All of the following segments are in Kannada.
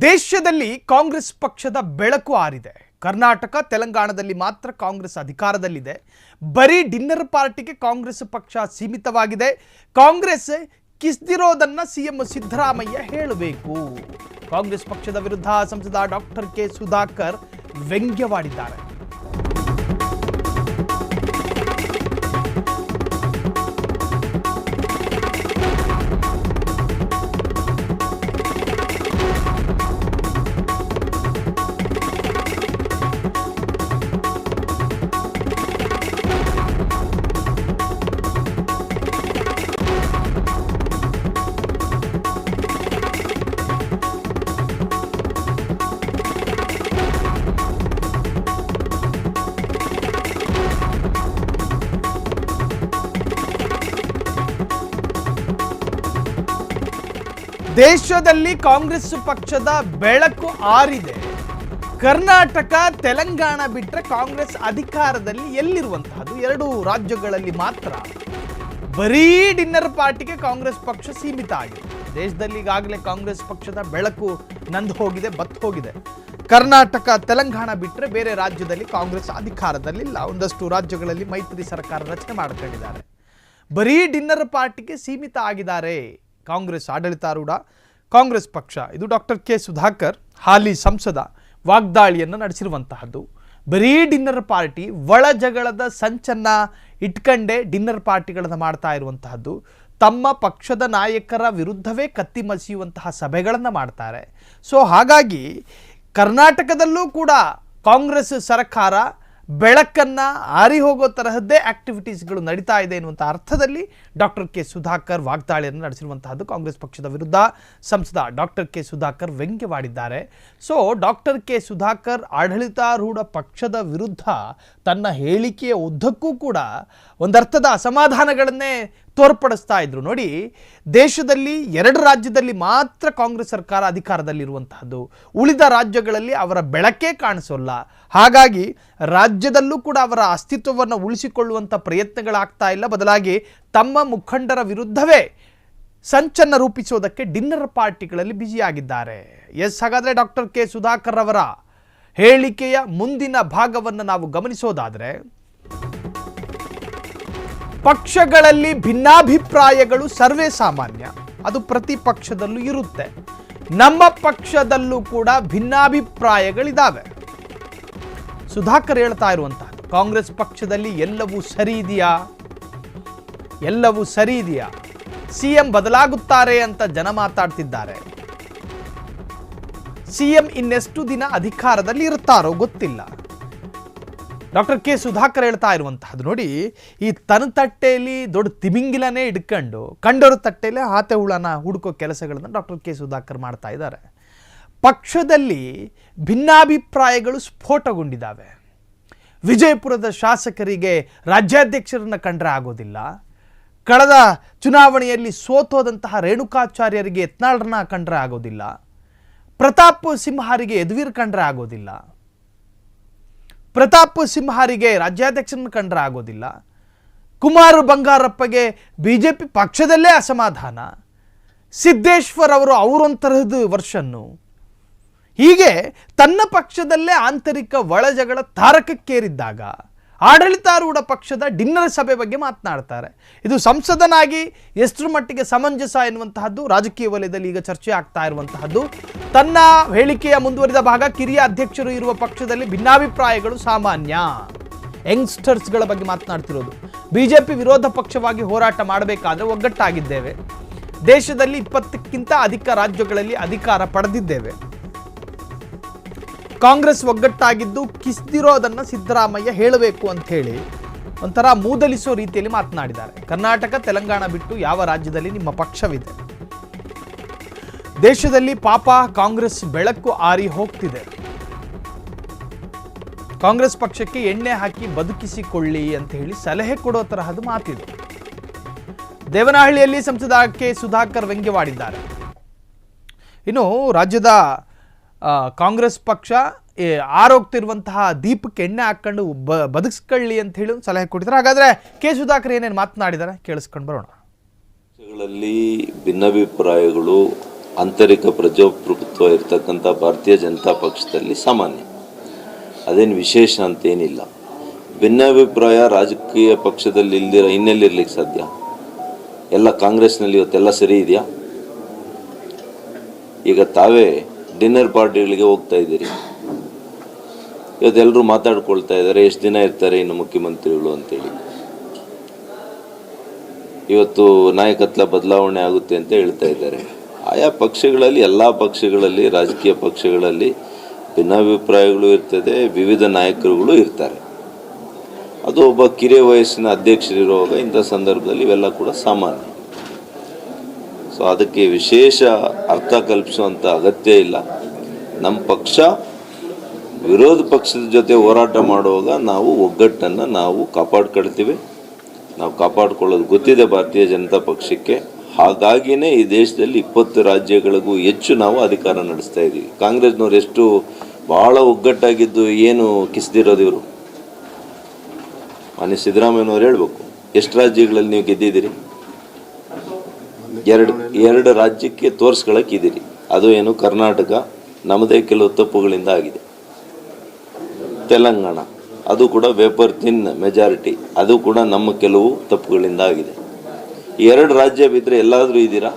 ದೇಶದಲ್ಲಿ ಕಾಂಗ್ರೆಸ್ ಪಕ್ಷದ ಬೆಳಕು ಆರಿದೆ. ಕರ್ನಾಟಕ ತೆಲಂಗಾಣದಲ್ಲಿ ಮಾತ್ರ ಕಾಂಗ್ರೆಸ್ ಅಧಿಕಾರದಲ್ಲಿದೆ. ಬರೀ ಡಿನ್ನರ್ ಪಾರ್ಟಿಗೆ ಕಾಂಗ್ರೆಸ್ ಪಕ್ಷ ಸೀಮಿತವಾಗಿದೆ. ಕಾಂಗ್ರೆಸ್ ಕಿಸ್ದಿರೋದನ್ನ ಸಿಎಂ ಸಿದ್ದರಾಮಯ್ಯ ಹೇಳಬೇಕು. ಕಾಂಗ್ರೆಸ್ ಪಕ್ಷದ ವಿರುದ್ಧ ಸಂಸದ ಡಾಕ್ಟರ್ ಕೆ ಸುಧಾಕರ್ ವ್ಯಂಗ್ಯವಾಡಿದ್ದಾರೆ. ದೇಶದಲ್ಲಿ ಕಾಂಗ್ರೆಸ್ ಪಕ್ಷದ ಬೆಳಕು ಆರಿದೆ. ಕರ್ನಾಟಕ ತೆಲಂಗಾಣ ಬಿಟ್ಟರೆ ಕಾಂಗ್ರೆಸ್ ಅಧಿಕಾರದಲ್ಲಿ ಎಲ್ಲಿರುವಂತಹದ್ದು ಎರಡು ರಾಜ್ಯಗಳಲ್ಲಿ ಮಾತ್ರ. ಬರೀ ಡಿನ್ನರ್ ಪಾರ್ಟಿಗೆ ಕಾಂಗ್ರೆಸ್ ಪಕ್ಷ ಸೀಮಿತ ಆಗಿದೆ. ದೇಶದಲ್ಲಿ ಈಗಾಗಲೇ ಕಾಂಗ್ರೆಸ್ ಪಕ್ಷದ ಬೆಳಕು ನಂದು ಹೋಗಿದೆ, ಬತ್ತು ಹೋಗಿದೆ. ಕರ್ನಾಟಕ ತೆಲಂಗಾಣ ಬಿಟ್ಟರೆ ಬೇರೆ ರಾಜ್ಯದಲ್ಲಿ ಕಾಂಗ್ರೆಸ್ ಅಧಿಕಾರದಲ್ಲಿಲ್ಲ. ಒಂದಷ್ಟು ರಾಜ್ಯಗಳಲ್ಲಿ ಮೈತ್ರಿ ಸರ್ಕಾರ ರಚನೆ ಮಾಡ್ಕೊಂಡಿದ್ದಾರೆ. ಬರೀ ಡಿನ್ನರ್ ಪಾರ್ಟಿಗೆ ಸೀಮಿತ ಆಗಿದ್ದಾರೆ ಕಾಂಗ್ರೆಸ್ ಆಡಳಿತಾರೂಢ ಕಾಂಗ್ರೆಸ್ ಪಕ್ಷ. ಇದು ಡಾಕ್ಟರ್ ಕೆ ಸುಧಾಕರ್ ಹಾಲಿ ಸಂಸದ ವಾಗ್ದಾಳಿಯನ್ನು ನಡೆಸಿರುವಂತಹದ್ದು. ಬರೀ ಡಿನ್ನರ್ ಪಾರ್ಟಿ ಒಳ ಜಗಳದ ಸಂಚನ್ನ ಇಟ್ಕೊಂಡೇ ಡಿನ್ನರ್ ಪಾರ್ಟಿಗಳನ್ನು ಮಾಡ್ತಾ ಇರುವಂತಹದ್ದು. ತಮ್ಮ ಪಕ್ಷದ ನಾಯಕರ ವಿರುದ್ಧವೇ ಕತ್ತಿ ಮಸಿಯುವಂತಹ ಸಭೆಗಳನ್ನು ಮಾಡ್ತಾರೆ. ಸೊ ಹಾಗಾಗಿ ಕರ್ನಾಟಕದಲ್ಲೂ ಕೂಡ ಕಾಂಗ್ರೆಸ್ ಸರ್ಕಾರ ಬೆಳಕನ್ನು ಆರಿ ಹೋಗೋ ತರಹದ್ದೇ ಆಕ್ಟಿವಿಟೀಸ್ಗಳು ನಡೀತಾ ಇದೆ ಎನ್ನುವಂಥ ಅರ್ಥದಲ್ಲಿ ಡಾಕ್ಟರ್ ಕೆ ಸುಧಾಕರ್ ವಾಗ್ದಾಳಿಯನ್ನು ನಡೆಸಿರುವಂತಹದ್ದು. ಕಾಂಗ್ರೆಸ್ ಪಕ್ಷದ ವಿರುದ್ಧ ಸಂಸದ ಡಾಕ್ಟರ್ ಕೆ ಸುಧಾಕರ್ ವ್ಯಂಗ್ಯವಾಡಿದ್ದಾರೆ. ಸೊ ಡಾಕ್ಟರ್ ಕೆ ಸುಧಾಕರ್ ಆಡಳಿತಾರೂಢ ಪಕ್ಷದ ವಿರುದ್ಧ ತನ್ನ ಹೇಳಿಕೆಯ ಉದ್ದಕ್ಕೂ ಕೂಡ ಒಂದರ್ಥದ ಅಸಮಾಧಾನಗಳನ್ನೇ ತೋರ್ಪಡಿಸ್ತಾ ಇದ್ರು. ನೋಡಿ, ದೇಶದಲ್ಲಿ ಎರಡು ರಾಜ್ಯದಲ್ಲಿ ಮಾತ್ರ ಕಾಂಗ್ರೆಸ್ ಸರ್ಕಾರ ಅಧಿಕಾರದಲ್ಲಿರುವಂತಹದ್ದು. ಉಳಿದ ರಾಜ್ಯಗಳಲ್ಲಿ ಅವರ ಬೆಳಕೇ ಕಾಣಿಸೋಲ್ಲ. ಹಾಗಾಗಿ ರಾಜ್ಯದಲ್ಲೂ ಕೂಡ ಅವರ ಅಸ್ತಿತ್ವವನ್ನು ಉಳಿಸಿಕೊಳ್ಳುವಂಥ ಪ್ರಯತ್ನಗಳಾಗ್ತಾ ಇಲ್ಲ. ಬದಲಾಗಿ ತಮ್ಮ ಮುಖಂಡರ ವಿರುದ್ಧವೇ ಸಂಚನ್ನು ರೂಪಿಸೋದಕ್ಕೆ ಡಿನ್ನರ್ ಪಾರ್ಟಿಗಳಲ್ಲಿ ಬ್ಯುಸಿಯಾಗಿದ್ದಾರೆ. ಹಾಗಾದರೆ ಡಾಕ್ಟರ್ ಕೆ ಸುಧಾಕರ್ ಅವರ ಹೇಳಿಕೆಯ ಮುಂದಿನ ಭಾಗವನ್ನು ನಾವು ಗಮನಿಸೋದಾದರೆ, ಪಕ್ಷಗಳಲ್ಲಿ ಭಿನ್ನಾಭಿಪ್ರಾಯಗಳು ಸರ್ವೇ ಸಾಮಾನ್ಯ, ಅದು ಪ್ರತಿ ಪಕ್ಷದಲ್ಲೂ ಇರುತ್ತೆ. ನಮ್ಮ ಪಕ್ಷದಲ್ಲೂ ಕೂಡ ಭಿನ್ನಾಭಿಪ್ರಾಯಗಳಿದ್ದಾವೆ. ಸುಧಾಕರ್ ಹೇಳ್ತಾ ಇರುವಂತಹದ್ದು, ಕಾಂಗ್ರೆಸ್ ಪಕ್ಷದಲ್ಲಿ ಎಲ್ಲವೂ ಸರಿ ಇದೆಯಾ, ಎಲ್ಲವೂ ಸರಿ ಇದೆಯಾ, ಸಿಎಂ ಬದಲಾಗುತ್ತಾರೆ ಅಂತ ಜನ ಮಾತಾಡ್ತಿದ್ದಾರೆ. ಸಿಎಂ ಇನ್ನೆಷ್ಟು ದಿನ ಅಧಿಕಾರದಲ್ಲಿ ಇರ್ತಾರೋ ಗೊತ್ತಿಲ್ಲ. ಡಾಕ್ಟರ್ ಕೆ ಸುಧಾಕರ್ ಹೇಳ್ತಾ ಇರುವಂತಹದ್ದು ನೋಡಿ, ಈ ತನ್ನ ತಟ್ಟೆಯಲ್ಲಿ ದೊಡ್ಡ ತಿಮಿಂಗಿಲನೇ ಇಟ್ಕೊಂಡು ಕಂಡೋರ ತಟ್ಟೆಯಲ್ಲಿ ಹಾತೆ ಹುಳನ ಹುಡುಕೋ ಕೆಲಸಗಳನ್ನು ಡಾಕ್ಟರ್ ಕೆ ಸುಧಾಕರ್ ಮಾಡ್ತಾ ಇದ್ದಾರೆ. ಪಕ್ಷದಲ್ಲಿ ಭಿನ್ನಾಭಿಪ್ರಾಯಗಳು ಸ್ಫೋಟಗೊಂಡಿದ್ದಾವೆ. ವಿಜಯಪುರದ ಶಾಸಕರಿಗೆ ರಾಜ್ಯಾಧ್ಯಕ್ಷರನ್ನ ಕಂಡ್ರೆ ಆಗೋದಿಲ್ಲ. ಕಳೆದ ಚುನಾವಣೆಯಲ್ಲಿ ಸೋತೋದಂತಹ ರೇಣುಕಾಚಾರ್ಯರಿಗೆ ಯತ್ನಾಳರನ್ನ ಕಂಡ್ರೆ ಆಗೋದಿಲ್ಲ. ಪ್ರತಾಪ್ ಸಿಂಹರಿಗೆ ಯದುವೀರ್ ಕಂಡ್ರೆ ಆಗೋದಿಲ್ಲ. ಪ್ರತಾಪ್ ಸಿಂಹರಿಗೆ ರಾಜ್ಯಾಧ್ಯಕ್ಷರನ್ನು ಕಂಡ್ರೆ ಆಗೋದಿಲ್ಲ. ಕುಮಾರ್ ಬಂಗಾರಪ್ಪಗೆ ಬಿಜೆಪಿ ಪಕ್ಷದಲ್ಲೇ ಅಸಮಾಧಾನ. ಸಿದ್ದೇಶ್ವರ್ ಅವರು ಅವರೊಂಥರದ್ದು ವರ್ಷನ್ನು. ಹೀಗೆ ತನ್ನ ಪಕ್ಷದಲ್ಲೇ ಆಂತರಿಕ ಒಳಜಗಳ ತಾರಕಕ್ಕೇರಿದ್ದಾಗ ಆಡಳಿತಾರೂಢ ಪಕ್ಷದ ಡಿನ್ನರ್ ಸಭೆ ಬಗ್ಗೆ ಮಾತನಾಡ್ತಾರೆ. ಇದು ಸಂಸದನಾಗಿ ಎಷ್ಟರ ಮಟ್ಟಿಗೆ ಸಮಂಜಸ ಎನ್ನುವಂತಹದ್ದು ರಾಜಕೀಯ ವಲಯದಲ್ಲಿ ಈಗ ಚರ್ಚೆ ಆಗ್ತಾ ಇರುವಂತಹದ್ದು. ತನ್ನ ಹೇಳಿಕೆಯ ಮುಂದುವರಿದ ಭಾಗ, ಕಿರಿಯ ಅಧ್ಯಕ್ಷರು ಇರುವ ಪಕ್ಷದಲ್ಲಿ ಭಿನ್ನಾಭಿಪ್ರಾಯಗಳು ಸಾಮಾನ್ಯ. ಯಂಗ್ಸ್ಟರ್ಸ್ಗಳ ಬಗ್ಗೆ ಮಾತನಾಡ್ತಿರೋದು. ಬಿಜೆಪಿ ವಿರೋಧ ಪಕ್ಷವಾಗಿ ಹೋರಾಟ ಮಾಡಬೇಕಾದ್ರೆ ಒಗ್ಗಟ್ಟಾಗಿದ್ದೇವೆ. ದೇಶದಲ್ಲಿ 20ಕ್ಕಿಂತ ಅಧಿಕ ರಾಜ್ಯಗಳಲ್ಲಿ ಅಧಿಕಾರ ಪಡೆದಿದ್ದೇವೆ. ಕಾಂಗ್ರೆಸ್ ಒಗ್ಗಟ್ಟಾಗಿದ್ದು ಕಿಸ್ದಿರೋದನ್ನು ಸಿದ್ದರಾಮಯ್ಯ ಹೇಳಬೇಕು ಅಂತ ಹೇಳಿ ಒಂಥರ ಮೂದಲಿಸೋ ರೀತಿಯಲ್ಲಿ ಮಾತನಾಡಿದ್ದಾರೆ. ಕರ್ನಾಟಕ ತೆಲಂಗಾಣ ಬಿಟ್ಟು ಯಾವ ರಾಜ್ಯದಲ್ಲಿ ನಿಮ್ಮ ಪಕ್ಷವಿದೆ? ದೇಶದಲ್ಲಿ ಪಾಪ ಕಾಂಗ್ರೆಸ್ ಬೆಳಕು ಆರಿ ಹೋಗ್ತಿದೆ. ಕಾಂಗ್ರೆಸ್ ಪಕ್ಷಕ್ಕೆ ಎಣ್ಣೆ ಹಾಕಿ ಬದುಕಿಸಿಕೊಳ್ಳಿ ಅಂತ ಹೇಳಿ ಸಲಹೆ ಕೊಡೋ ತರಹದ ಮಾತಿದೆ. ದೇವನಹಳ್ಳಿಯಲ್ಲಿ ಸಂಸದ ಕೆ ಸುಧಾಕರ್ ವ್ಯಂಗ್ಯವಾಡಿದ್ದಾರೆ. ಇನ್ನು ರಾಜ್ಯದ ಕಾಂಗ್ರೆಸ್ ಪಕ್ಷ ಆರೋಗ್ತಿರುವಂತಹ ದೀಪಕ್ಕೆ ಎಣ್ಣೆ ಹಾಕೊಂಡು ಬದುಕಿಸ್ಕೊಳ್ಳಿ ಅಂತ ಹೇಳಿ ಸಲಹೆ ಕೊಟ್ಟಿದ್ದಾರೆ. ಹಾಗಾದ್ರೆ ಕೆ ಸುಧಾಕರ್ ಏನೇನು ಮಾತನಾಡಿದ್ದಾರೆ ಕೇಳಿಸ್ಕೊಂಡು ಬರೋಣ. ಭಿನ್ನಾಭಿಪ್ರಾಯಗಳು ಆಂತರಿಕ ಪ್ರಜಾಪ್ರಭುತ್ವ ಇರತಕ್ಕಂಥ ಭಾರತೀಯ ಜನತಾ ಪಕ್ಷದಲ್ಲಿ ಸಾಮಾನ್ಯ, ಅದೇನು ವಿಶೇಷ ಅಂತೇನಿಲ್ಲ. ಭಿನ್ನಾಭಿಪ್ರಾಯ ರಾಜಕೀಯ ಪಕ್ಷದಲ್ಲಿ ಇಲ್ದಿರ ಇನ್ನೆಲ್ಲಿರ್ಲಿಕ್ಕೆ ಸಾಧ್ಯ? ಎಲ್ಲ ಕಾಂಗ್ರೆಸ್ನಲ್ಲಿ ಇವತ್ತೆಲ್ಲ ಸರಿ ಇದೆಯಾ? ಈಗ ತಾವೇ ಡಿನ್ನರ್ ಪಾರ್ಟಿಗಳಿಗೆ ಹೋಗ್ತಾ ಇದ್ದೀರಿ, ಇವತ್ತೆಲ್ಲರೂ ಮಾತಾಡ್ಕೊಳ್ತಾ ಇದ್ದಾರೆ ಎಷ್ಟು ದಿನ ಇರ್ತಾರೆ ಇನ್ನು ಮುಖ್ಯಮಂತ್ರಿಗಳು ಅಂತೇಳಿ. ಇವತ್ತು ನಾಯಕತ್ವ ಬದಲಾವಣೆ ಆಗುತ್ತೆ ಅಂತ ಹೇಳ್ತಾ ಇದ್ದಾರೆ. ಆಯಾ ಪಕ್ಷಗಳಲ್ಲಿ, ಎಲ್ಲ ಪಕ್ಷಗಳಲ್ಲಿ, ರಾಜಕೀಯ ಪಕ್ಷಗಳಲ್ಲಿ ಭಿನ್ನಾಭಿಪ್ರಾಯಗಳು ಇರ್ತದೆ, ವಿವಿಧ ನಾಯಕರುಗಳು ಇರ್ತಾರೆ. ಅದು ಒಬ್ಬ ಕಿರಿಯ ವಯಸ್ಸಿನ ಅಧ್ಯಕ್ಷರಿರುವಾಗ ಇಂಥ ಸಂದರ್ಭದಲ್ಲಿ ಇವೆಲ್ಲ ಕೂಡ ಸಾಮಾನ್ಯ. ಸೊ ಅದಕ್ಕೆ ವಿಶೇಷ ಅರ್ಥ ಕಲ್ಪಿಸುವಂಥ ಅಗತ್ಯ ಇಲ್ಲ. ನಮ್ಮ ಪಕ್ಷ ವಿರೋಧ ಪಕ್ಷದ ಜೊತೆ ಹೋರಾಟ ಮಾಡುವಾಗ ನಾವು ಒಗ್ಗಟ್ಟನ್ನು ನಾವು ಕಾಪಾಡ್ಕೊಳ್ತೀವಿ. ನಾವು ಕಾಪಾಡಿಕೊಳ್ಳೋದು ಗೊತ್ತಿದೆ ಭಾರತೀಯ ಜನತಾ ಪಕ್ಷಕ್ಕೆ. ಹಾಗಾಗಿನೇ ಈ ದೇಶದಲ್ಲಿ 20 ರಾಜ್ಯಗಳಿಗೂ ಹೆಚ್ಚು ನಾವು ಅಧಿಕಾರ ನಡೆಸ್ತಾ ಇದ್ದೀವಿ. ಕಾಂಗ್ರೆಸ್ನವ್ರು ಎಷ್ಟು ಭಾಳ ಒಗ್ಗಟ್ಟಾಗಿದ್ದು ಏನು ಕಿಸ್ದಿರೋದು ಇವರು? ಮಾನ್ಯ ಸಿದ್ದರಾಮಯ್ಯನವ್ರು ಹೇಳ್ಬೇಕು, ಎಷ್ಟು ರಾಜ್ಯಗಳಲ್ಲಿ ನೀವು ಗೆದ್ದಿದ್ದೀರಿ? ಎರಡು ರಾಜ್ಯಕ್ಕೆ ತೋರಿಸ್ಕೊಳಕ್ಕಿದ್ದೀರಿ. ಅದು ಏನು ಕರ್ನಾಟಕ, ನಮ್ಮದೇ ಕೆಲವು ತಪ್ಪುಗಳಿಂದ ಆಗಿದೆ. ತೆಲಂಗಾಣ, ಅದು ಕೂಡ ವೇಪರ್ ಥಿನ್ ಮೆಜಾರಿಟಿ, ಅದು ಕೂಡ ನಮ್ಮ ಕೆಲವು ತಪ್ಪುಗಳಿಂದ ಆಗಿದೆ. 2 ರಾಜ್ಯ ಬಿದ್ದರೆ ಎಲ್ಲಾದರೂ ಇದ್ದೀರಾ?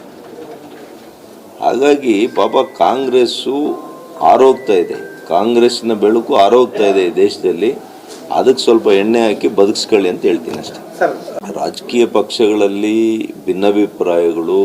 ಹಾಗಾಗಿ ಪಾಪ ಕಾಂಗ್ರೆಸ್ಸು ಆರೋಗ್ತಾ ಇದೆ, ಕಾಂಗ್ರೆಸ್ಸಿನ ಬೆಳಕು ಆರೋಗ್ತಾ ಇದೆ ಈ ದೇಶದಲ್ಲಿ. ಅದಕ್ಕೆ ಸ್ವಲ್ಪ ಎಣ್ಣೆ ಹಾಕಿ ಬದುಕಿಸ್ಕೊಳ್ಳಿ ಅಂತ ಹೇಳ್ತೀನಿ ಅಷ್ಟೇ. ರಾಜಕೀಯ ಪಕ್ಷಗಳಲ್ಲಿ ಭಿನ್ನಾಭಿಪ್ರಾಯಗಳು